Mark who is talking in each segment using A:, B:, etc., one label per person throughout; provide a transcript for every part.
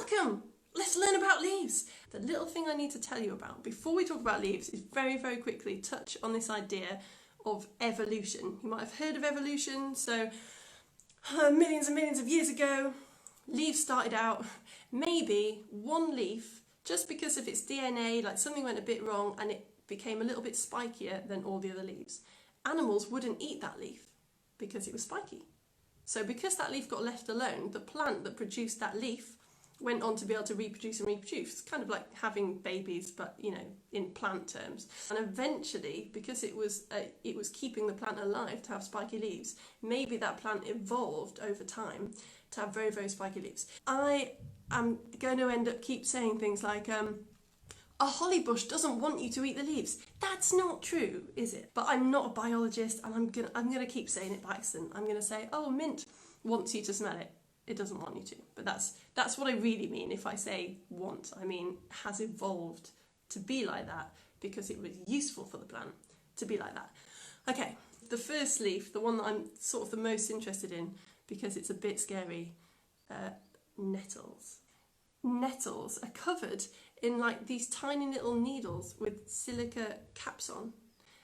A: Welcome! Let's learn about leaves. The little thing I need to tell you about before we talk about leaves is very, very quickly touch on this idea of evolution. You might have heard of evolution. So millions and millions of years ago, leaves started out maybe one leaf, just because of its DNA, like something went a bit wrong and it became a little bit spikier than all the other leaves. Animals wouldn't eat that leaf because it was spiky. So because that leaf got left alone, the plant that produced that leaf went on to be able to reproduce and reproduce. It's kind of like having babies, but you know, in plant terms. And eventually, because it was keeping the plant alive to have spiky leaves, maybe that plant evolved over time to have very, very spiky leaves. I am going to end up keep saying things like, a holly bush doesn't want you to eat the leaves. That's not true, is it? But I'm not a biologist, and I'm gonna keep saying it by accident. I'm gonna say, oh, mint wants you to smell it. It doesn't want you to. But that's what I really mean if I say want. I mean has evolved to be like that because it was useful for the plant to be like that. Okay, the first leaf, the one that I'm sort of the most interested in because it's a bit scary, nettles. Nettles are covered in like these tiny little needles with silica caps on.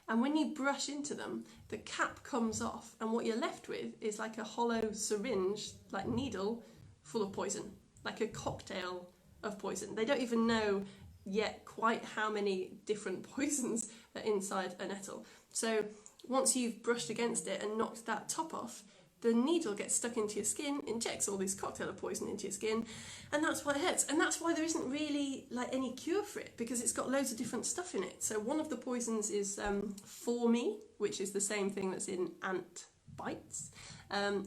A: And when you brush into them, the cap comes off and what you're left with is like a hollow syringe, like needle, full of poison, like a cocktail of poison. They don't even know yet quite how many different poisons are inside a nettle. So once you've brushed against it and knocked that top off, the needle gets stuck into your skin, injects all this cocktail of poison into your skin, and that's why it hurts. And that's why there isn't really like any cure for it, because it's got loads of different stuff in it. So one of the poisons is formy, which is the same thing that's in ant bites.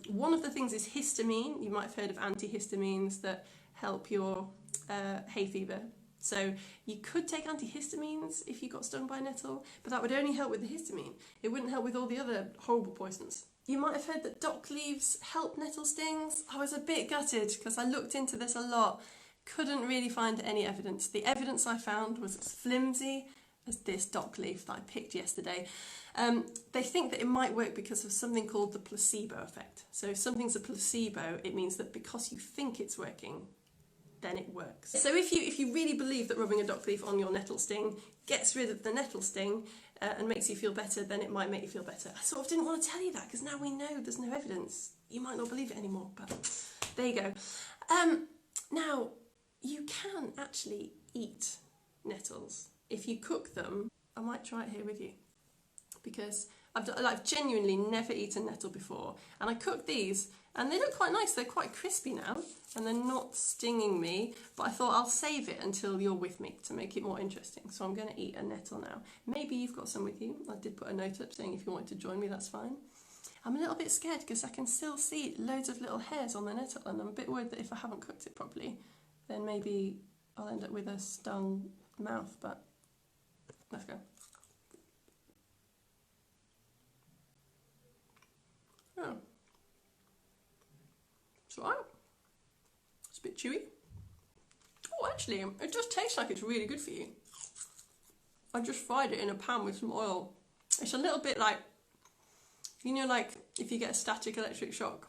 A: One of the things is histamine. You might have heard of antihistamines that help your hay fever. So you could take antihistamines if you got stung by a nettle, but that would only help with the histamine. It wouldn't help with all the other horrible poisons. You might have heard that dock leaves help nettle stings. I was a bit gutted because I looked into this a lot, couldn't really find any evidence. The evidence I found was as flimsy as this dock leaf that I picked yesterday. They think that it might work because of something called the placebo effect. So if something's a placebo, it means that because you think it's working, then it works. So if you really believe that rubbing a dock leaf on your nettle sting gets rid of the nettle sting and makes you feel better, then it might make you feel better. I sort of didn't want to tell you that because now we know there's no evidence. You might not believe it anymore, but there you go. Now, you can actually eat nettles. If you cook them, I might try it here with you because I've genuinely never eaten nettle before, and I cooked these and they look quite nice. They're quite crispy now and they're not stinging me, but I thought I'll save it until you're with me to make it more interesting. So I'm going to eat a nettle now. Maybe you've got some with you. I did put a note up saying if you wanted to join me, that's fine. I'm a little bit scared because I can still see loads of little hairs on the nettle, and I'm a bit worried that if I haven't cooked it properly, then maybe I'll end up with a stung mouth, but let's go. Oh. It's alright. It's a bit chewy. Oh, actually, it does taste like it's really good for you. I just fried it in a pan with some oil. It's a little bit like, you know, like if you get a static electric shock.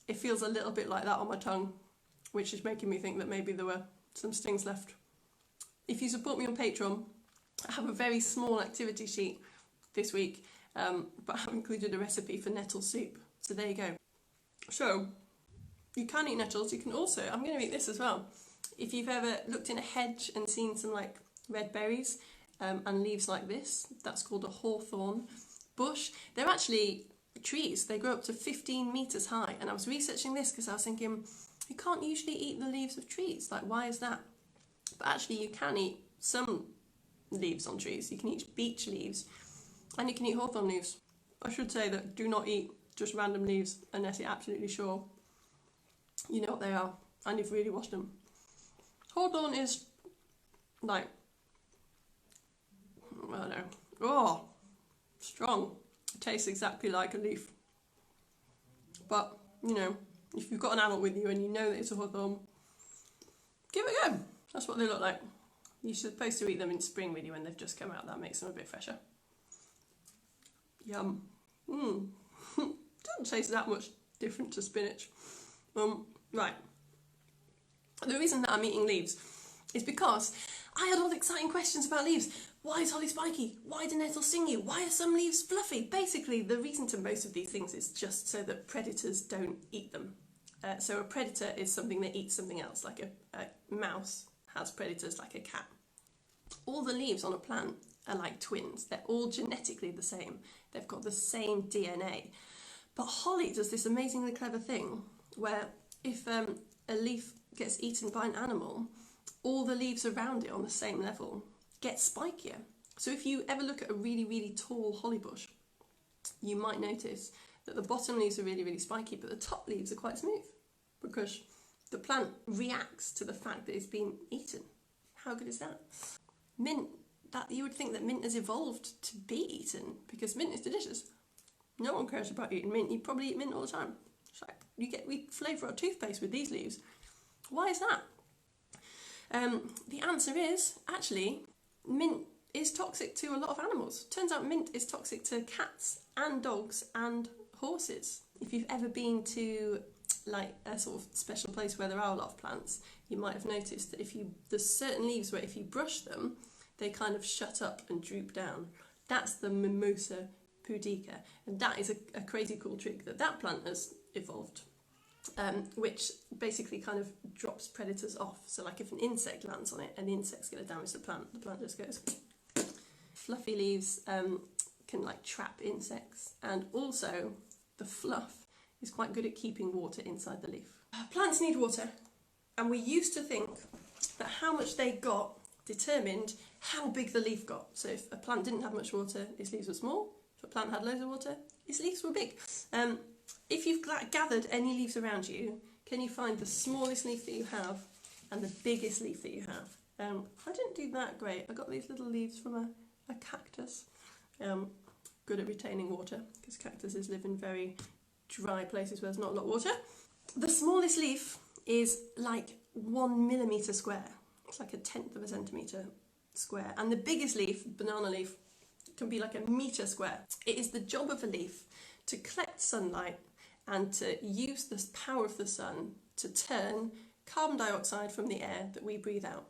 A: It feels a little bit like that on my tongue, which is making me think that maybe there were some stings left. If you support me on Patreon, I have a very small activity sheet this week, but I've included a recipe for nettle soup. So there you go. So, you can eat nettles. You can also, I'm going to eat this as well. If you've ever looked in a hedge and seen some like red berries and leaves like this, that's called a hawthorn bush. They're actually trees. They grow up to 15 metres high. And I was researching this because I was thinking, you can't usually eat the leaves of trees. Like, why is that? But actually you can eat some leaves on trees. You can eat beech leaves and you can eat hawthorn leaves. I should say that do not eat just random leaves unless you're absolutely sure you know what they are and you've really washed them. Hawthorn is like, I don't know, oh, strong. It tastes exactly like a leaf. But, you know, if you've got an adult with you and you know that it's a hawthorn, give it a go. That's what they look like. You're supposed to eat them in spring really when they've just come out. That makes them a bit fresher. Yum. Doesn't taste that much different to spinach. Right. The reason that I'm eating leaves is because I had all the exciting questions about leaves. Why is holly spiky? Why do nettles sting you? Why are some leaves fluffy? Basically, the reason to most of these things is just so that predators don't eat them. So a predator is something that eats something else, like a mouse has predators like a cat. All the leaves on a plant are like twins. They're all genetically the same. They've got the same DNA. But holly does this amazingly clever thing where if a leaf gets eaten by an animal, all the leaves around it on the same level get spikier. So if you ever look at a really, really tall holly bush, you might notice that the bottom leaves are really, really spiky, but the top leaves are quite smooth because the plant reacts to the fact that it's been eaten. How good is that? Mint, that you would think that mint has evolved to be eaten because mint is delicious. No one cares about eating mint. You probably eat mint all the time. It's like we flavour our toothpaste with these leaves. Why is that? The answer is actually mint is toxic to a lot of animals. Turns out mint is toxic to cats and dogs and horses. If you've ever been to like a sort of special place where there are a lot of plants, you might have noticed that there's certain leaves where if you brush them, they kind of shut up and droop down. That's the Mimosa pudica, and that is a crazy cool trick that plant has evolved. Which basically kind of drops predators off. So like if an insect lands on it and the insect's going to damage the plant just goes. Fluffy leaves can like trap insects, and also the fluff is quite good at keeping water inside the leaf. Plants need water, and we used to think that how much they got determined how big the leaf got. So if a plant didn't have much water, its leaves were small. If a plant had loads of water, its leaves were big. If you've gathered any leaves around you, can you find the smallest leaf that you have and the biggest leaf that you have? I didn't do that great. I got these little leaves from a cactus. Good at retaining water because cactuses live in very dry places where there's not a lot of water. The smallest leaf is like 1 millimetre square. It's like 1/10 of a centimetre square. And the biggest leaf, banana leaf, can be like 1 metre square. It is the job of a leaf to collect sunlight and to use the power of the sun to turn carbon dioxide from the air that we breathe out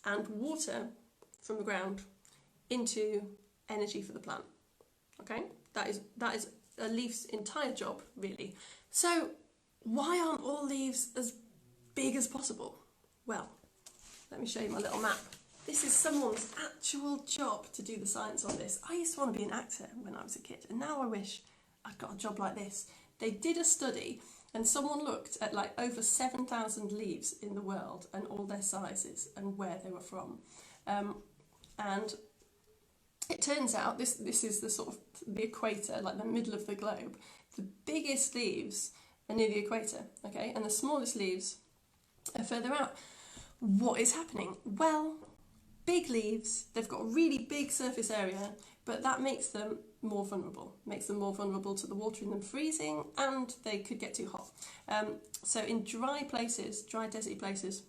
A: and water from the ground into energy for the plant. Okay, that is a leaf's entire job, really. So why aren't all leaves as big as possible? Well, let me show you my little map. This is someone's actual job to do the science on this. I used to want to be an actor when I was a kid, and now I wish I'd got a job like this. They did a study and someone looked at like over 7,000 leaves in the world and all their sizes and where they were from. And it turns out this is the sort of the equator, like the middle of the globe. The biggest leaves are near the equator, okay? And the smallest leaves are further out. What is happening? Well, big leaves, they've got a really big surface area, but that makes them more vulnerable to the water in them freezing, and they could get too hot. So in dry places, dry desert places,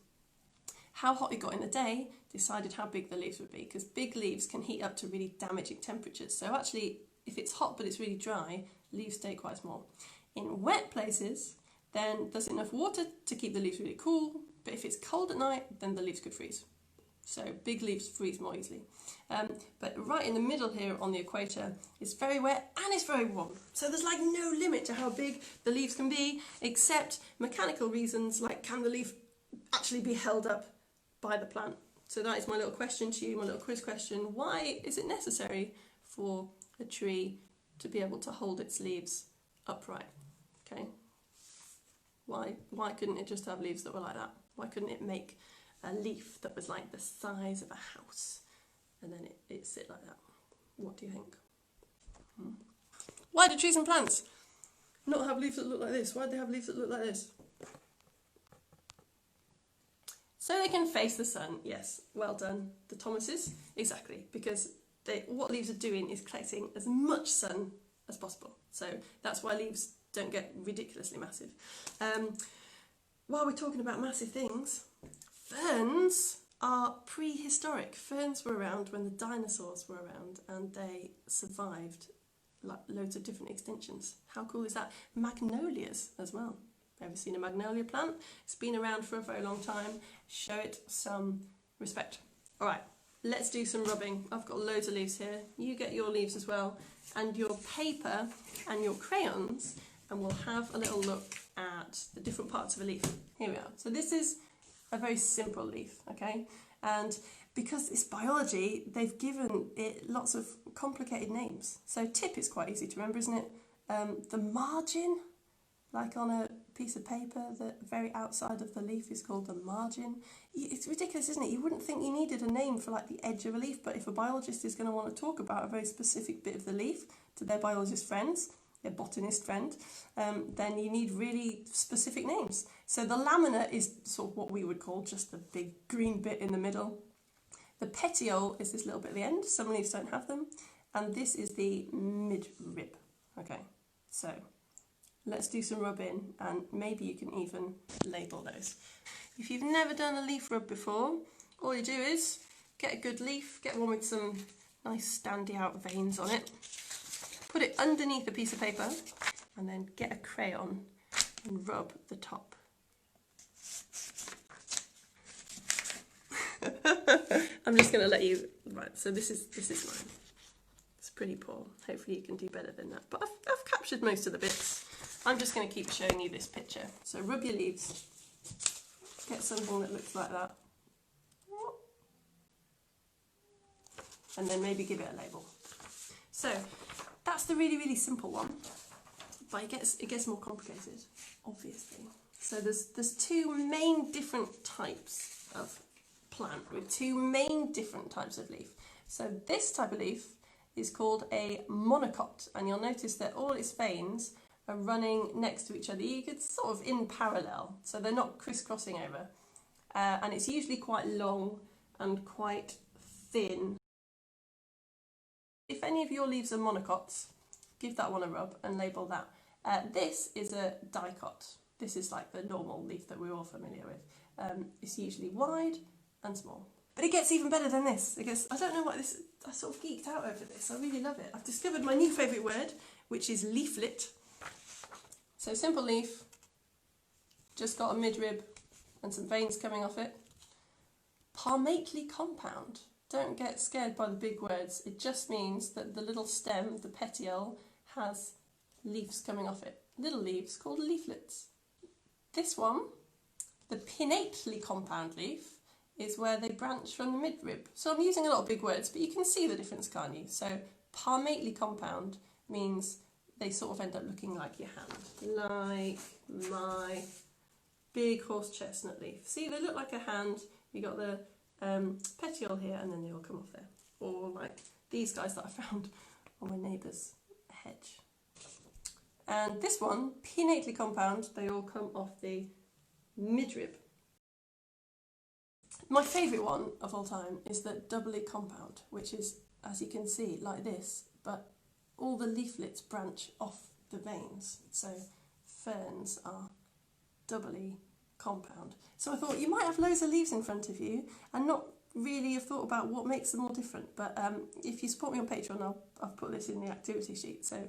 A: how hot it got in the day decided how big the leaves would be, because big leaves can heat up to really damaging temperatures. So actually, if it's hot but it's really dry, leaves stay quite small. In wet places, then there's enough water to keep the leaves really cool, but if it's cold at night, then the leaves could freeze. So big leaves freeze more easily. But right in the middle here on the equator, it's very wet and it's very warm. So there's like no limit to how big the leaves can be, except mechanical reasons, like can the leaf actually be held up by the plant? So that is my little question to you, my little quiz question. Why is it necessary for a tree to be able to hold its leaves upright? Okay. Why couldn't it just have leaves that were like that? Why couldn't it make a leaf that was like the size of a house and then it sit like that? What do you think? Why do trees and plants not have leaves that look like this? Why do they have leaves that look like this? So they can face the sun. Yes, well done, the Thomases. Exactly, because what leaves are doing is collecting as much sun as possible. So that's why leaves don't get ridiculously massive. While we're talking about massive things, ferns are prehistoric. Ferns were around when the dinosaurs were around, and they survived loads of different extinctions. How cool is that? Magnolias as well. Ever seen a magnolia plant? It's been around for a very long time. Show it some respect. All right, let's do some rubbing. I've got loads of leaves here. You get your leaves as well, and your paper and your crayons, and we'll have a little look at the different parts of a leaf. Here we are. So this is a very simple leaf, okay? And because it's biology, they've given it lots of complicated names. So tip is quite easy to remember, isn't it? The margin, like on a piece of paper, the very outside of the leaf is called the margin. It's ridiculous, isn't it? You wouldn't think you needed a name for like the edge of a leaf, but if a biologist is going to want to talk about a very specific bit of the leaf to their biologist friends, their botanist friend, then you need really specific names. So the lamina is sort of what we would call just the big green bit in the middle. The petiole is this little bit at the end. Some leaves don't have them. And this is the midrib. Okay, so let's do some rubbing, and maybe you can even label those. If you've never done a leaf rub before, all you do is get a good leaf, get one with some nice standy out veins on it, put it underneath a piece of paper, and then get a crayon and rub the top. I'm just going to let you, right, so this is mine. It's pretty poor. Hopefully you can do better than that, but I've captured most of the bits. I'm just going to keep showing you this picture. So rub your leaves, get something that looks like that, and then maybe give it a label. So that's the really, really simple one, but it gets more complicated, obviously. So there's two main different types of plant with two main different types of leaf. So this type of leaf is called a monocot, and you'll notice that all its veins are running next to each other. You could sort of in parallel, so they're not crisscrossing over. And it's usually quite long and quite thin. If any of your leaves are monocots, give that one a rub and label that. This is a dicot. This is like the normal leaf that we're all familiar with. It's usually wide and small. But it gets even better than this. I don't know what this, I sort of geeked out over this. I really love it. I've discovered my new favourite word, which is leaflet. So simple leaf, just got a midrib and some veins coming off it. Palmately compound. Don't get scared by the big words. It just means that the little stem, the petiole, has leaves coming off it. Little leaves called leaflets. This one, the pinnately compound leaf, is where they branch from the midrib. So I'm using a lot of big words, but you can see the difference, can't you? So palmately compound means they sort of end up looking like your hand, like my big horse chestnut leaf. See, they look like a hand. You got the petiole here, and then they all come off there. Or like these guys that I found on my neighbour's hedge. And this one, pinnately compound, they all come off the midrib. My favourite one of all time is the doubly compound, which is, as you can see, like this, but all the leaflets branch off the veins. So ferns are doubly compound. So I thought you might have loads of leaves in front of you and not really have thought about what makes them all different. But if you support me on Patreon, I'll put this in the activity sheet. So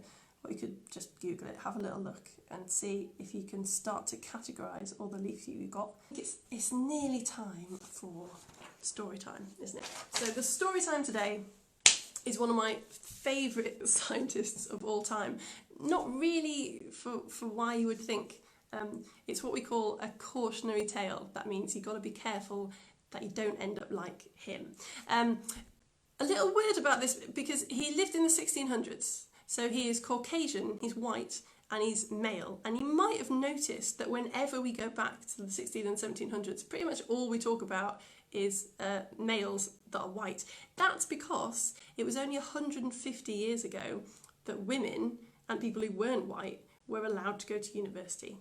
A: or you could just Google it, have a little look and see if you can start to categorise all the leaves you've got. It's nearly time for story time, isn't it? So the story time today is one of my favourite scientists of all time. Not really for why you would think. It's what we call a cautionary tale. That means you've got to be careful that you don't end up like him. A little word about this, because he lived in the 1600s. So he is Caucasian, he's white, and he's male. And you might have noticed that whenever we go back to the 1600s and 1700s, pretty much all we talk about is males that are white. That's because it was only 150 years ago that women and people who weren't white were allowed to go to university.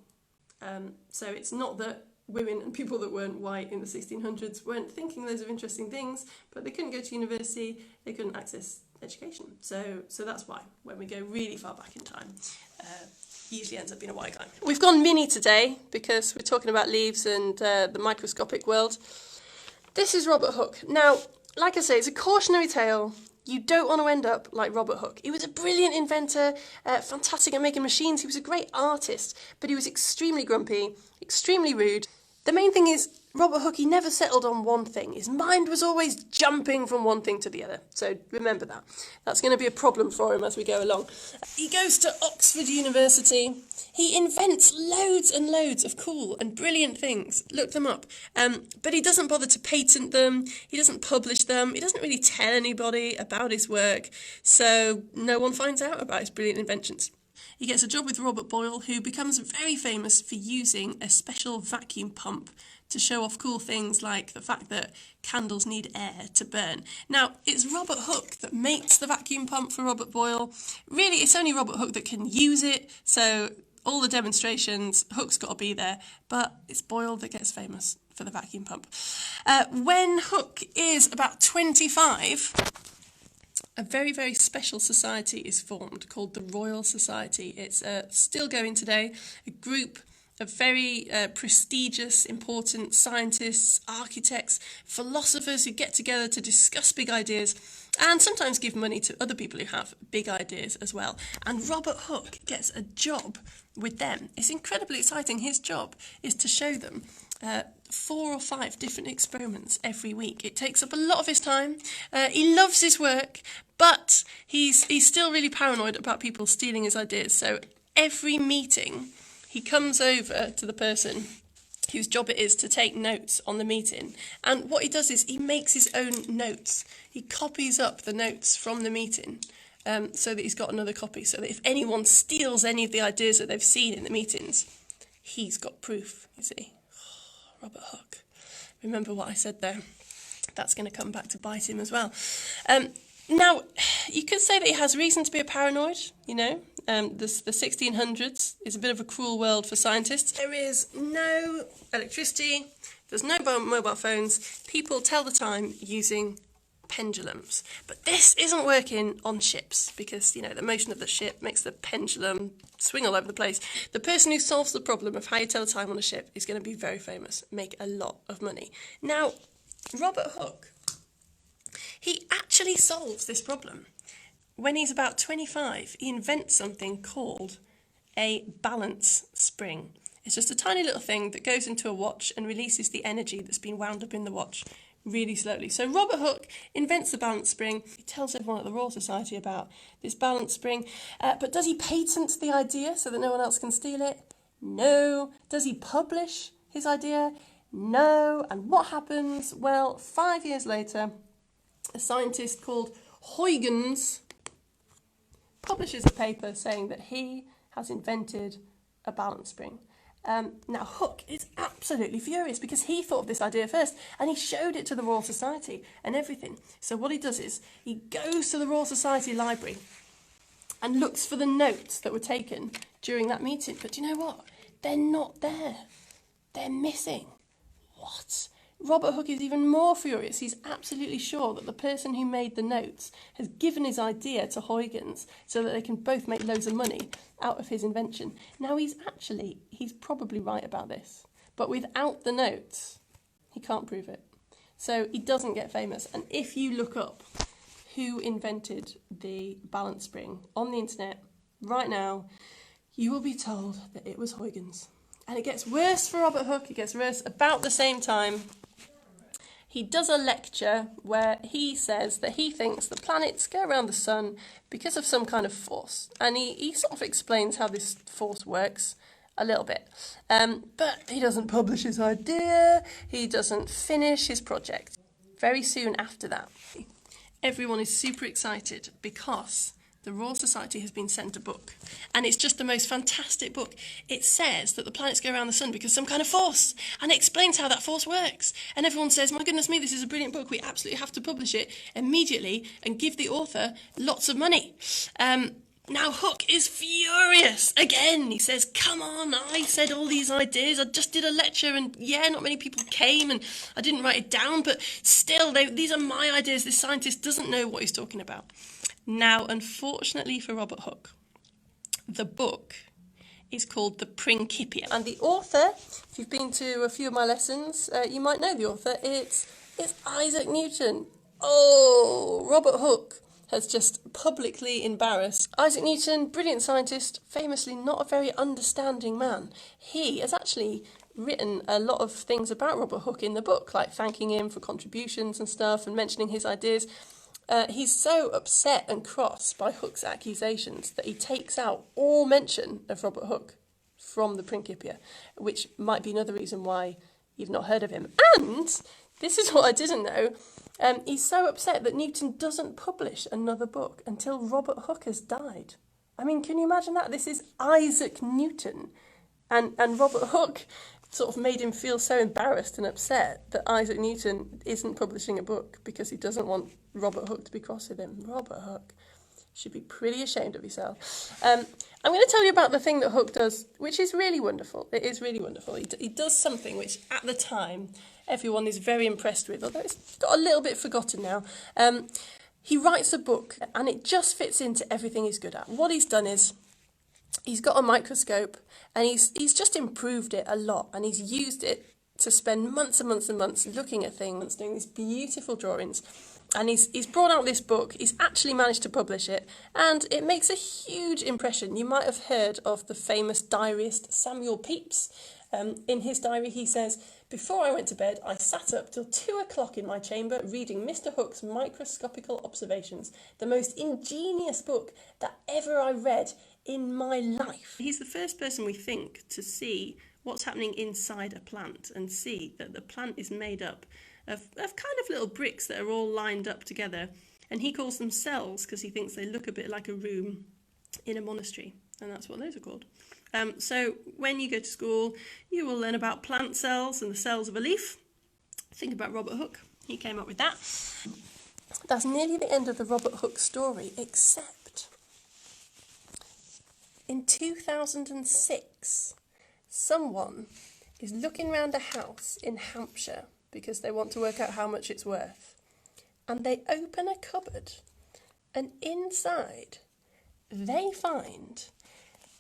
A: So it's not that women and people that weren't white in the 1600s weren't thinking loads of interesting things, but they couldn't go to university, they couldn't access education. So that's why, when we go really far back in time, he usually ends up being a white guy. We've gone mini today because we're talking about leaves and the microscopic world. This is Robert Hooke. Now, like I say, it's a cautionary tale You don't want to end up like Robert Hooke. He was a brilliant inventor, fantastic at making machines. He was a great artist, but he was extremely grumpy, extremely rude. The main thing is, Robert Hooke, he never settled on one thing. His mind was always jumping from one thing to the other. So remember that. That's going to be a problem for him as we go along. He goes to Oxford University. He invents loads and loads of cool and brilliant things. Look them up. But he doesn't bother to patent them. He doesn't publish them. He doesn't really tell anybody about his work. So no one finds out about his brilliant inventions. He gets a job with Robert Boyle, who becomes very famous for using a special vacuum pump to show off cool things like the fact that candles need air to burn. Now, it's Robert Hooke that makes the vacuum pump for Robert Boyle. Really, it's only Robert Hooke that can use it, so all the demonstrations, Hooke's got to be there, but it's Boyle that gets famous for the vacuum pump. When Hooke is about 25, a very, very special society is formed called the Royal Society. It's still going today, a group of very prestigious, important scientists, architects, philosophers who get together to discuss big ideas and sometimes give money to other people who have big ideas as well. And Robert Hooke gets a job with them. It's incredibly exciting. His job is to show them 4 or 5 different experiments every week. It takes up a lot of his time. He loves his work, but he's still really paranoid about people stealing his ideas. So every meeting, he comes over to the person whose job it is to take notes on the meeting. And what he does is he makes his own notes. He copies up the notes from the meeting so that he's got another copy, so that if anyone steals any of the ideas that they've seen in the meetings, he's got proof, you see. Robert Hooke. Remember what I said there? That's going to come back to bite him as well. Now, you could say that he has reason to be a paranoid, you know. The 1600s is a bit of a cruel world for scientists. There is no electricity, there's no mobile phones. People tell the time using pendulums. But this isn't working on ships because, you know, the motion of the ship makes the pendulum swing all over the place. The person who solves the problem of how you tell the time on a ship is going to be very famous, make a lot of money. Now, Robert Hooke, he actually solves this problem. When he's about 25, he invents something called a balance spring. It's just a tiny little thing that goes into a watch and releases the energy that's been wound up in the watch really slowly. So Robert Hooke invents the balance spring. He tells everyone at the Royal Society about this balance spring. But does he patent the idea so that no one else can steal it? No. Does he publish his idea? No. And what happens? Well, 5 years later, a scientist called Huygens publishes a paper saying that he has invented a balance spring. Now, Hooke is absolutely furious because he thought of this idea first and he showed it to the Royal Society and everything. So what he does is he goes to the Royal Society library and looks for the notes that were taken during that meeting. But do you know what? They're not there. They're missing. What? Robert Hooke is even more furious. He's absolutely sure that the person who made the notes has given his idea to Huygens so that they can both make loads of money out of his invention. Now, he's probably right about this, but without the notes, he can't prove it. So he doesn't get famous. And if you look up who invented the balance spring on the internet right now, you will be told that it was Huygens. And it gets worse for Robert Hooke. It gets worse about the same time. He does a lecture where he says that he thinks the planets go around the sun because of some kind of force. And he sort of explains how this force works a little bit. But he doesn't publish his idea. He doesn't finish his project. Very soon after that, everyone is super excited because the Royal Society has been sent a book, and it's just the most fantastic book. It says that the planets go around the sun because of some kind of force, and it explains how that force works. And everyone says, my goodness me, this is a brilliant book. We absolutely have to publish it immediately and give the author lots of money. Now Hooke is furious again. He says, come on, I said all these ideas. I just did a lecture and yeah, not many people came and I didn't write it down, but still, these are my ideas. This scientist doesn't know what he's talking about. Now, unfortunately for Robert Hooke, the book is called The Principia. And the author, if you've been to a few of my lessons, you might know the author. It's Isaac Newton. Oh, Robert Hooke has just publicly embarrassed Isaac Newton, brilliant scientist, famously not a very understanding man. He has actually written a lot of things about Robert Hooke in the book, like thanking him for contributions and stuff and mentioning his ideas. He's so upset and cross by Hooke's accusations that he takes out all mention of Robert Hooke from the Principia, which might be another reason why you've not heard of him. And this is what I didn't know. He's so upset that Newton doesn't publish another book until Robert Hooke has died. I mean, can you imagine that? This is Isaac Newton. And Robert Hooke sort of made him feel so embarrassed and upset that Isaac Newton isn't publishing a book because he doesn't want Robert Hooke to be cross with him. Robert Hooke. Should be pretty ashamed of yourself. I'm going to tell you about the thing that Hooke does, which is really wonderful. It is really wonderful. He does something which, at the time, everyone is very impressed with, although it's got a little bit forgotten now. He writes a book, and it just fits into everything he's good at. What he's done is, he's got a microscope, and he's just improved it a lot, and he's used it to spend months and months and months looking at things, doing these beautiful drawings. And he's brought out this book. He's actually managed to publish it, and it makes a huge impression. You might have heard of the famous diarist Samuel Pepys. In his diary, he says, "Before I went to bed, I sat up till 2 o'clock in my chamber reading Mr. Hooke's Microscopical Observations, the most ingenious book that ever I read in my life." He's the first person we think to see what's happening inside a plant and see that the plant is made up of kind of little bricks that are all lined up together. And he calls them cells because he thinks they look a bit like a room in a monastery. And that's what those are called. So when you go to school, you will learn about plant cells and the cells of a leaf. Think about Robert Hooke. He came up with that. That's nearly the end of the Robert Hooke story, except in 2006, someone is looking around a house in Hampshire because they want to work out how much it's worth. And they open a cupboard, and inside they find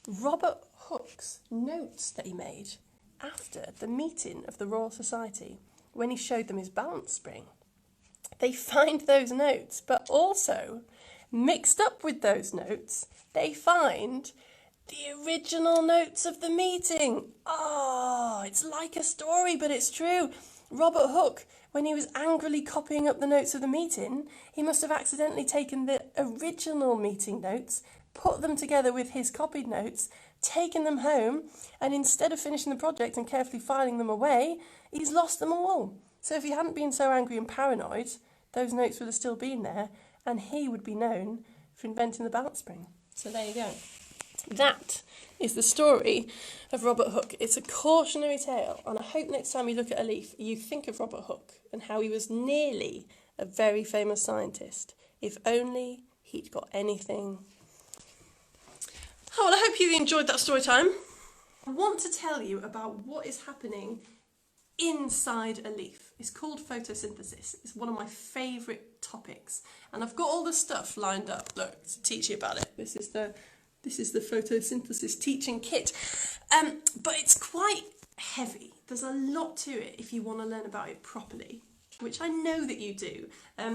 A: Robert Hooke's notes that he made after the meeting of the Royal Society when he showed them his balance spring. They find those notes, but also mixed up with those notes, they find the original notes of the meeting. Oh, it's like a story, but it's true. Robert Hooke, when he was angrily copying up the notes of the meeting, he must have accidentally taken the original meeting notes, put them together with his copied notes, taken them home, and instead of finishing the project and carefully filing them away, he's lost them all. So if he hadn't been so angry and paranoid, those notes would have still been there, and he would be known for inventing the balance spring. So there you go. That is the story of Robert Hooke. It's a cautionary tale, and I hope next time you look at a leaf, you think of Robert Hooke and how he was nearly a very famous scientist, if only he'd got anything. Oh, well, I hope you enjoyed that story time. I want to tell you about what is happening inside a leaf. It's called photosynthesis. It's one of my favourite topics, and I've got all the stuff lined up, look, to teach you about it. This is the photosynthesis teaching kit. But it's quite heavy. There's a lot to it if you want to learn about it properly, which I know that you do.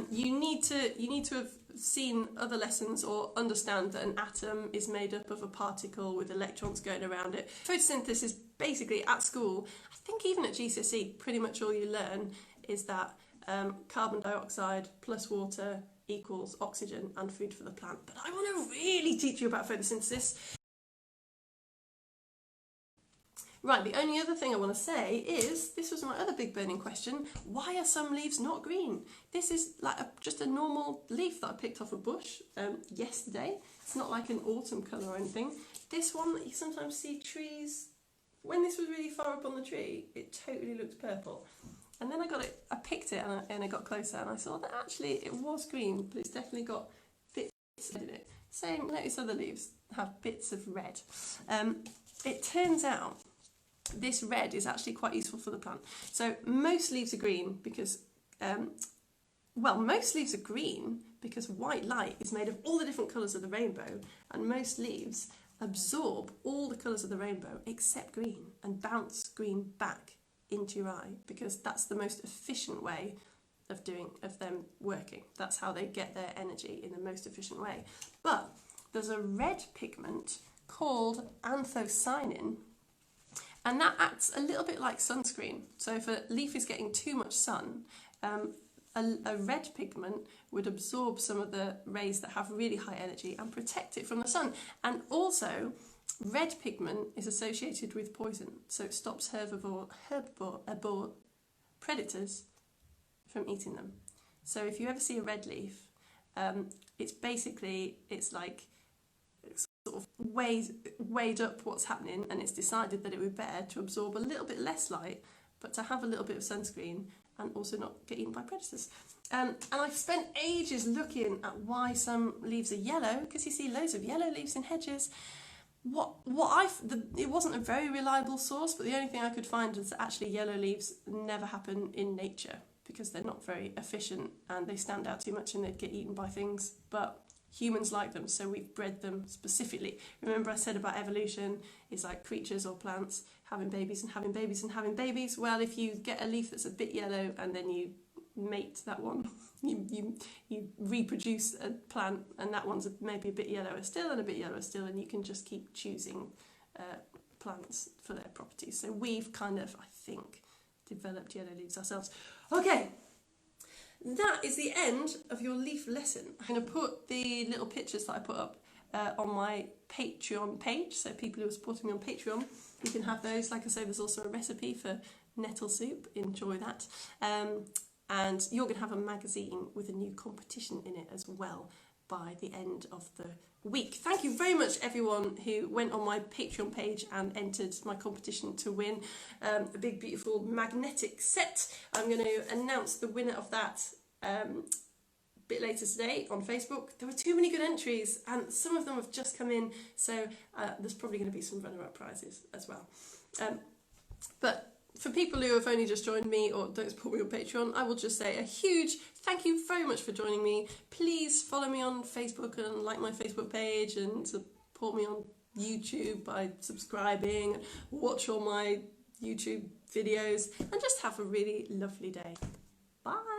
A: You need to have seen other lessons or understand that an atom is made up of a particle with electrons going around it. Photosynthesis, basically at school, I think even at GCSE, pretty much all you learn is that carbon dioxide plus water equals oxygen and food for the plant. But I want to really teach you about photosynthesis. Right, the only other thing I want to say is, this was my other big burning question, why are some leaves not green? This is like just a normal leaf that I picked off a bush yesterday. It's not like an autumn colour or anything. This one that you sometimes see trees, when this was really far up on the tree, it totally looked purple. And then I picked it and I got closer and I saw that actually it was green, but it's definitely got bits of red in it. Same, notice other leaves have bits of red. It turns out this red is actually quite useful for the plant. So most leaves are green because, most leaves are green because white light is made of all the different colours of the rainbow, and most leaves absorb all the colours of the rainbow except green and bounce green back into your eye, because that's the most efficient way of them working. That's how they get their energy in the most efficient way. But there's a red pigment called anthocyanin, and that acts a little bit like sunscreen. So if a leaf is getting too much sun, a red pigment would absorb some of the rays that have really high energy and protect it from the sun. And also, red pigment is associated with poison, so it stops herbivore predators from eating them. So if you ever see a red leaf, it's like sort of weighed up what's happening, and it's decided that it would be better to absorb a little bit less light, but to have a little bit of sunscreen and also not get eaten by predators. And I've spent ages looking at why some leaves are yellow, because you see loads of yellow leaves in hedges. It wasn't a very reliable source, but the only thing I could find is that actually yellow leaves never happen in nature, because they're not very efficient and they stand out too much and they'd get eaten by things. But humans like them, so we've bred them specifically. Remember I said about evolution is like creatures or plants having babies and having babies and having babies. Well, if you get a leaf that's a bit yellow and then you mate that one, you reproduce a plant and that one's maybe a bit yellower still and a bit yellower still, and you can just keep choosing plants for their properties. So we've kind of, I think, developed yellow leaves ourselves. Okay, that is the end of your leaf lesson. I'm going to put the little pictures that I put up on my Patreon page, so people who are supporting me on Patreon, you can have those. Like I say, there's also a recipe for nettle soup, enjoy that. And you're going to have a magazine with a new competition in it as well by the end of the week. Thank you very much everyone who went on my Patreon page and entered my competition to win a big beautiful magnetic set. I'm going to announce the winner of that a bit later today on Facebook. There were too many good entries and some of them have just come in, so there's probably going to be some runner-up prizes as well. But for people who have only just joined me or don't support me on Patreon, I will just say a huge thank you very much for joining me. Please follow me on Facebook and like my Facebook page, and support me on YouTube by subscribing, watch all my YouTube videos, and just have a really lovely day. Bye!